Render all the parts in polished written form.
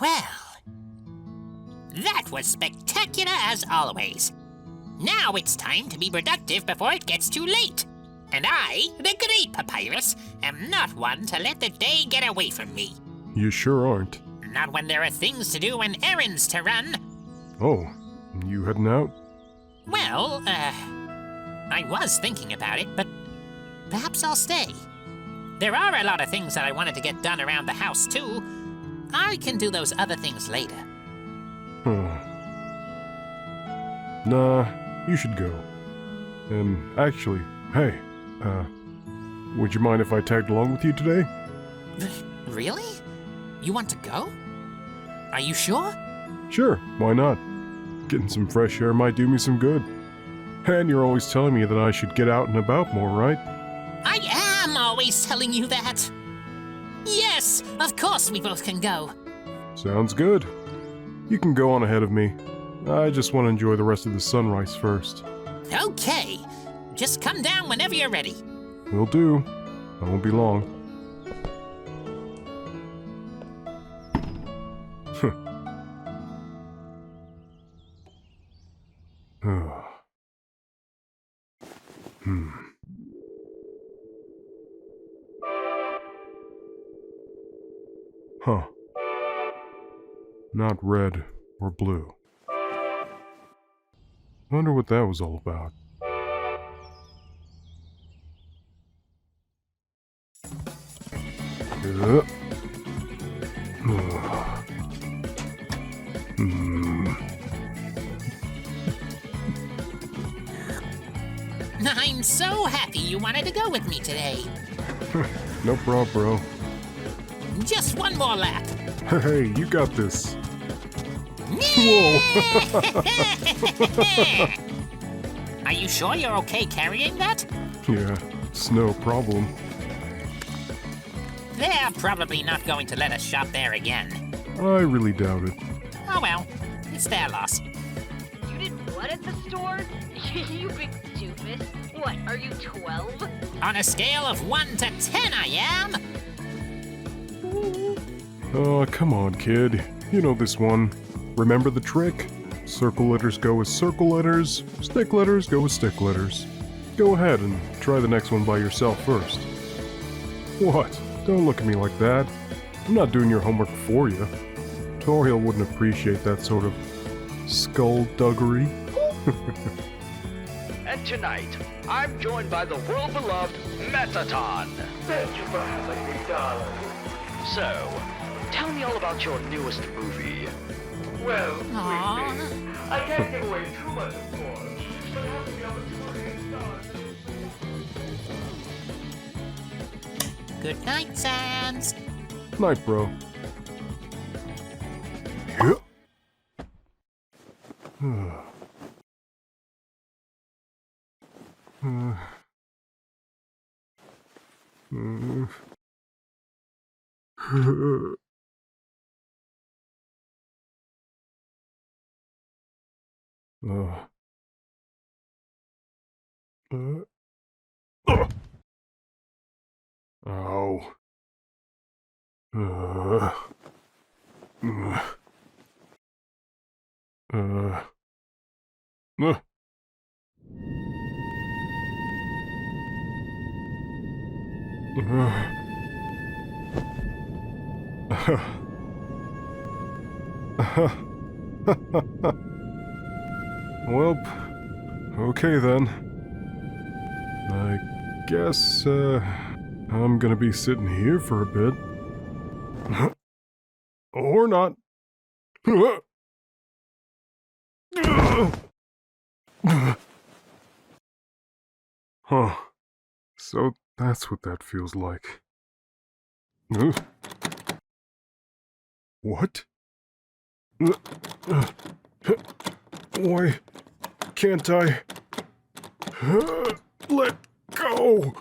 Well, that was spectacular as always. Now it's time to be productive before it gets too late. And I, the great Papyrus, am not one to let the day get away from me. You sure aren't. Not when there are things to do and errands to run. Oh, you heading out? Well, I was thinking about it, but perhaps I'll stay. There are a lot of things that I wanted to get done around the house, too. I can do those other things later. Nah, you should go. And actually, hey, would you mind if I tagged along with you today? Really? You want to go? Are you sure? Sure, why not? Getting some fresh air might do me some good. And you're always telling me that I should get out and about more, right? I am always telling you that. Yes, of course we both can go. Sounds good. You can go on ahead of me. I just want to enjoy the rest of the sunrise first. Okay. Just come down whenever you're ready. Will do. I won't be long. Huh. Not red or blue. Wonder what that was all about. I'm so happy you wanted to go with me today. No problem, bro. Just one more lap. Hey, you got this. Whoa! Are you sure you're okay carrying that? Yeah, it's no problem. They're probably not going to let us shop there again. I really doubt it. Oh well, it's their loss. You did what at the store? You big doofus. What, are you 12? On a scale of 1 to 10, I am. Oh, come on, kid. You know this one. Remember the trick? Circle letters go with circle letters, stick letters go with stick letters. Go ahead and try the next one by yourself first. What? Don't look at me like that. I'm not doing your homework for you. Toriel wouldn't appreciate that sort of skullduggery. And tonight, I'm joined by the world-beloved METTATON. Thank you for having me, darling. So, tell me all about your newest movie. Well, Aww. sweetie, I can't give away too much, of course, but I have the opportunity to start. Good night, Sans. Night, bro. Yep. Ow. Well, okay then. I guess, I'm gonna be sitting here for a bit. Or not. Huh. So that's what that feels like. What? Why can't I let go?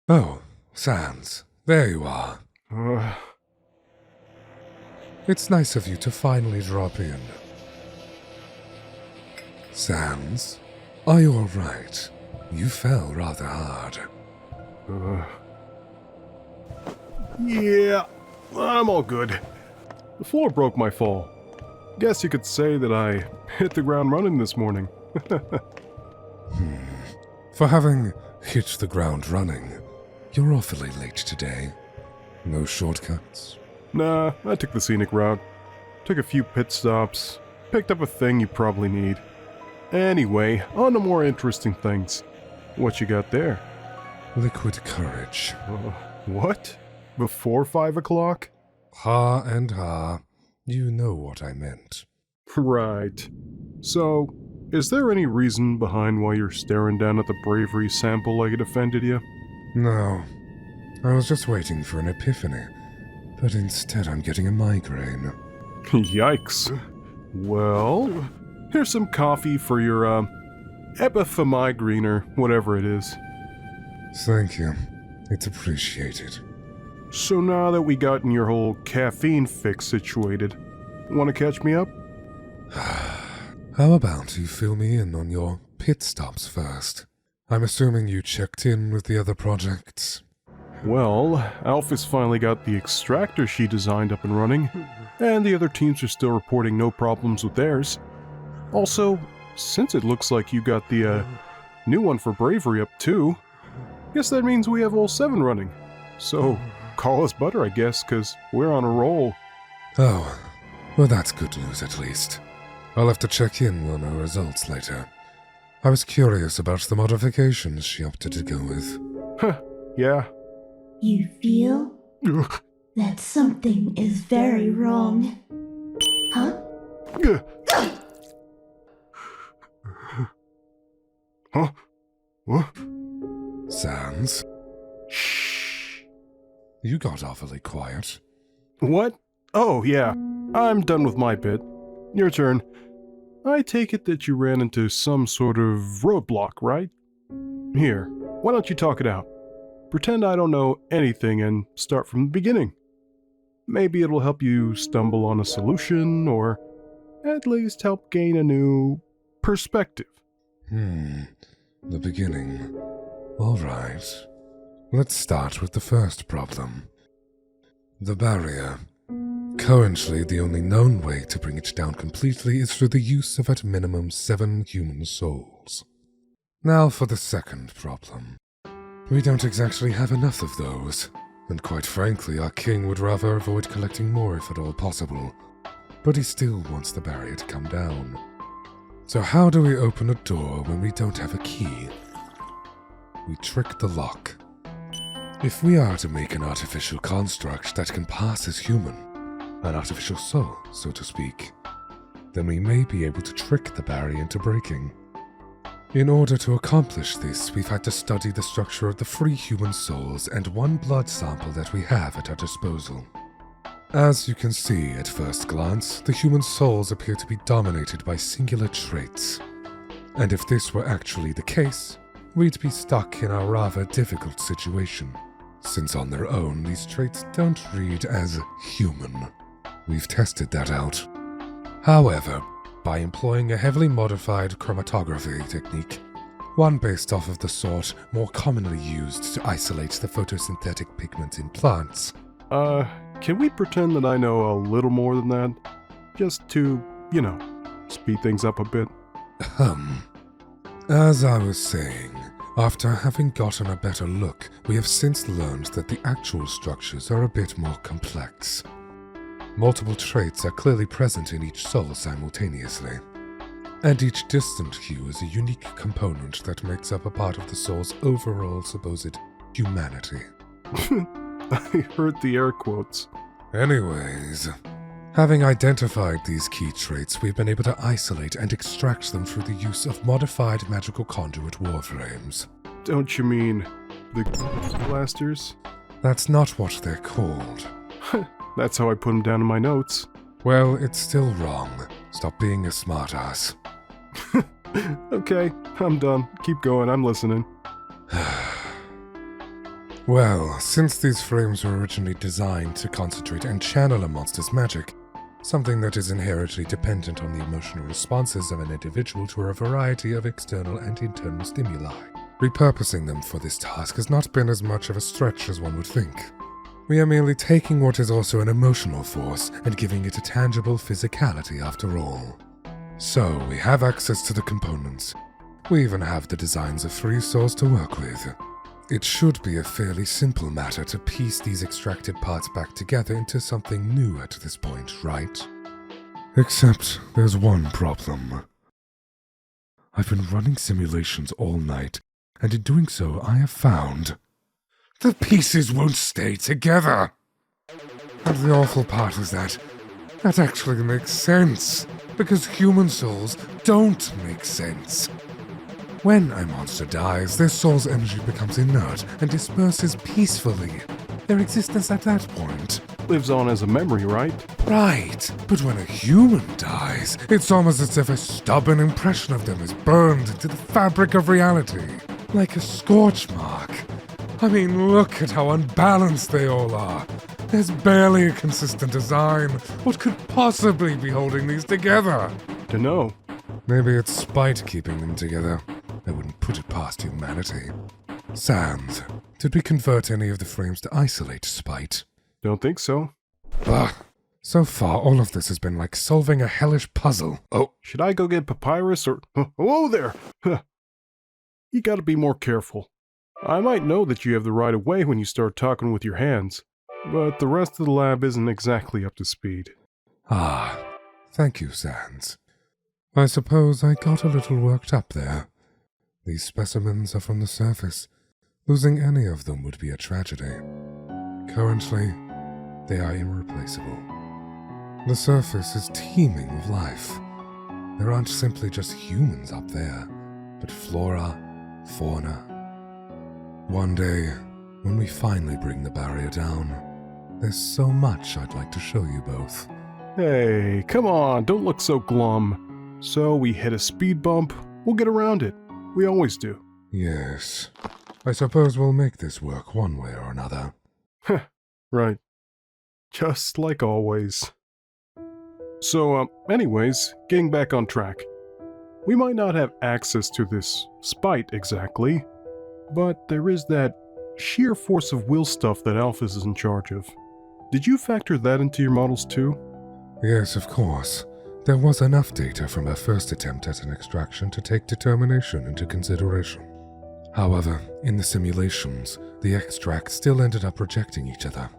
Oh, Sans, there you are. It's nice of you to finally drop in. Sans, Are you alright? You fell rather hard. Yeah, I'm all good. The floor broke my fall. Guess you could say that I hit the ground running this morning. For having hit the ground running, you're awfully late today. No shortcuts? Nah, I took the scenic route. Took a few pit stops. Picked up a thing you probably need. Anyway, on to more interesting things. What you got there? Liquid courage. What? Before 5 o'clock? Ha and ha. You know what I meant. Right. So, is there any reason behind why you're staring down at the bravery sample like it offended you? No. I was just waiting for an epiphany. But instead I'm getting a migraine. Yikes. Well, here's some coffee for your, epiphymigraine or whatever it is. Thank you. It's appreciated. So now that we gotten your whole caffeine fix situated, want to catch me up? How about you fill me in on your pit stops first? I'm assuming you checked in with the other projects. Well, Alpha's finally got the extractor she designed up and running, and the other teams are still reporting no problems with theirs. Also, since it looks like you got the, new one for bravery up too, guess that means we have all 7 running. So, call us butter, I guess, 'cause we're on a roll. Oh, well that's good news at least. I'll have to check in on our results later. I was curious about the modifications she opted to go with. Huh, yeah. You feel that something is very wrong. Huh? Huh? What? Sans? Shh. You got awfully quiet. What? Oh, yeah. I'm done with my bit. Your turn. I take it that you ran into some sort of roadblock, right? Here, why don't you talk it out? Pretend I don't know anything and start from the beginning. Maybe it'll help you stumble on a solution, or at least help gain a new perspective. The beginning. Alright. Let's start with the first problem. The barrier. Currently, the only known way to bring it down completely is through the use of at minimum 7 human souls. Now for the second problem. We don't exactly have enough of those, and quite frankly, our king would rather avoid collecting more if at all possible. But he still wants the barrier to come down. So how do we open a door when we don't have a key? We trick the lock. If we are to make an artificial construct that can pass as human, an artificial soul, so to speak, then we may be able to trick the barrier into breaking. In order to accomplish this, we've had to study the structure of the 3 human souls and 1 blood sample that we have at our disposal. As you can see at first glance, the human souls appear to be dominated by singular traits. And if this were actually the case, we'd be stuck in a rather difficult situation, since on their own these traits don't read as human. We've tested that out. However, by employing a heavily modified chromatography technique, one based off of the sort more commonly used to isolate the photosynthetic pigment in plants. Can we pretend that I know a little more than that? Just to, speed things up a bit. As I was saying, after having gotten a better look, we have since learned that the actual structures are a bit more complex. Multiple traits are clearly present in each soul simultaneously, and each distant hue is a unique component that makes up a part of the soul's overall supposed humanity. I heard the air quotes. Anyways, having identified these key traits, we've been able to isolate and extract them through the use of modified magical conduit warframes. Don't you mean the blasters? That's not what they're called. That's how I put them down in my notes. Well, it's still wrong. Stop being a smartass. Okay, I'm done. Keep going, I'm listening. Well, since these frames were originally designed to concentrate and channel a monster's magic, something that is inherently dependent on the emotional responses of an individual to a variety of external and internal stimuli. Repurposing them for this task has not been as much of a stretch as one would think. We are merely taking what is also an emotional force and giving it a tangible physicality after all. So, we have access to the components. We even have the designs of free souls to work with. It should be a fairly simple matter to piece these extracted parts back together into something new at this point, right? Except there's one problem. I've been running simulations all night, and in doing so I have found the pieces won't stay together. And the awful part is that actually makes sense, because human souls don't make sense. When a monster dies, their soul's energy becomes inert and disperses peacefully. Their existence at that point Lives on as a memory, right? right. But when a human dies, it's almost as if a stubborn impression of them is burned into the fabric of reality, like a scorch mark. I mean, look at how unbalanced they all are. There's barely a consistent design. What could possibly be holding these together? Dunno. Maybe it's spite keeping them together. I wouldn't put it past humanity. Sans, did we convert any of the frames to isolate spite? Don't think so. Ugh. So far, all of this has been like solving a hellish puzzle. Oh, Should I go get Papyrus or... Whoa there! You gotta be more careful. I might know that you have the right of way when you start talking with your hands, but the rest of the lab isn't exactly up to speed. Thank you, Sans. I suppose I got a little worked up there. These specimens are from the surface. Losing any of them would be a tragedy. Currently, they are irreplaceable. The surface is teeming with life. There aren't simply just humans up there, but flora, fauna. One day, when we finally bring the barrier down, there's so much I'd like to show you both. Hey, come on, don't look so glum. So we hit a speed bump, we'll get around it. We always do. Yes. I suppose we'll make this work one way or another. Right. Just like always. So, anyways, getting back on track. We might not have access to this spite exactly, but there is that sheer force of will stuff that Alphys is in charge of. Did you factor that into your models too? Yes, of course. There was enough data from our first attempt at an extraction to take determination into consideration. However, in the simulations, the extracts still ended up rejecting each other.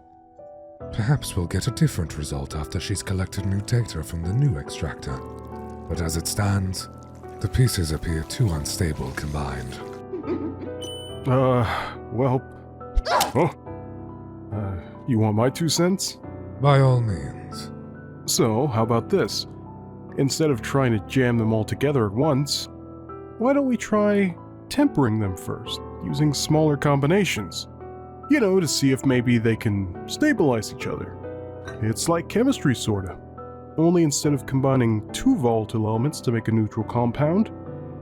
Perhaps we'll get a different result after she's collected new data from the new extractor. But as it stands, the pieces appear too unstable combined. Well... Oh! You want my 2 cents? By all means. So, how about this? Instead of trying to jam them all together at once, why don't we try tempering them first, using smaller combinations? You know, to see if maybe they can stabilize each other. It's like chemistry, sorta. Only instead of combining 2 volatile elements to make a neutral compound,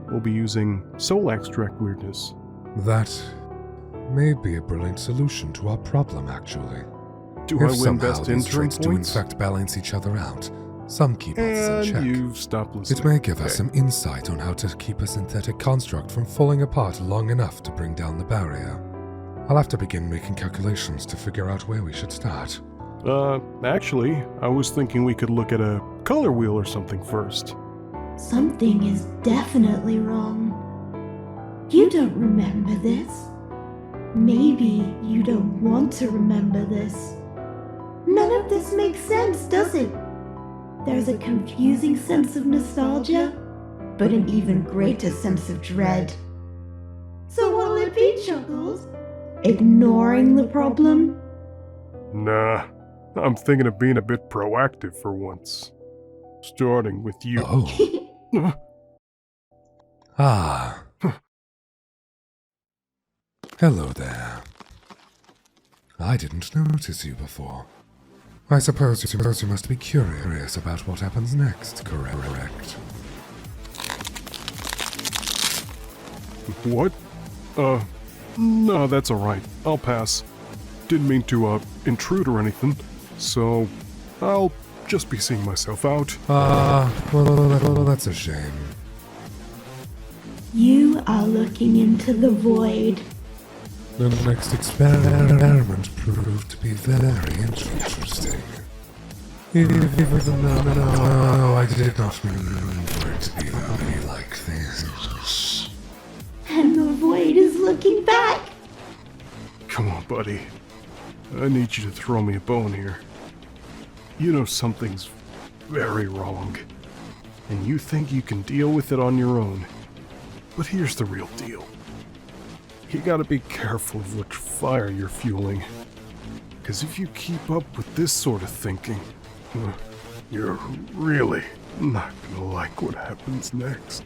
we'll be using soul extract weirdness. That may be a brilliant solution to our problem, actually. Do If I win somehow best these intern traits do in points? fact balance each other out, some keep us in And check. you've stopped listening. It may give us Okay. some insight on how to keep a synthetic construct from falling apart long enough to bring down the barrier. I'll have to begin making calculations to figure out where we should start. Actually, I was thinking we could look at a color wheel or something first. Something is definitely wrong. You don't remember this. Maybe you don't want to remember this. None of this makes sense, does it? There's a confusing sense of nostalgia, but an even greater sense of dread. So what'll it be, Chuckles? Ignoring the problem? Nah, I'm thinking of being a bit proactive for once. Starting with you. Oh. Ah. Hello there. I didn't notice you before. I suppose you must be curious about what happens next, correct? What? No, that's alright. I'll pass. Didn't mean to, intrude or anything, so I'll just be seeing myself out. Well, that's a shame. You are looking into the void. The next experiment proved to be very interesting. Even no, I did not mean for it to be like this. And the void is looking back. Come on, buddy. I need you to throw me a bone here. You know something's very wrong, and you think you can deal with it on your own. But here's the real deal. You gotta be careful of which fire you're fueling. Because if you keep up with this sort of thinking, you're really not gonna like what happens next.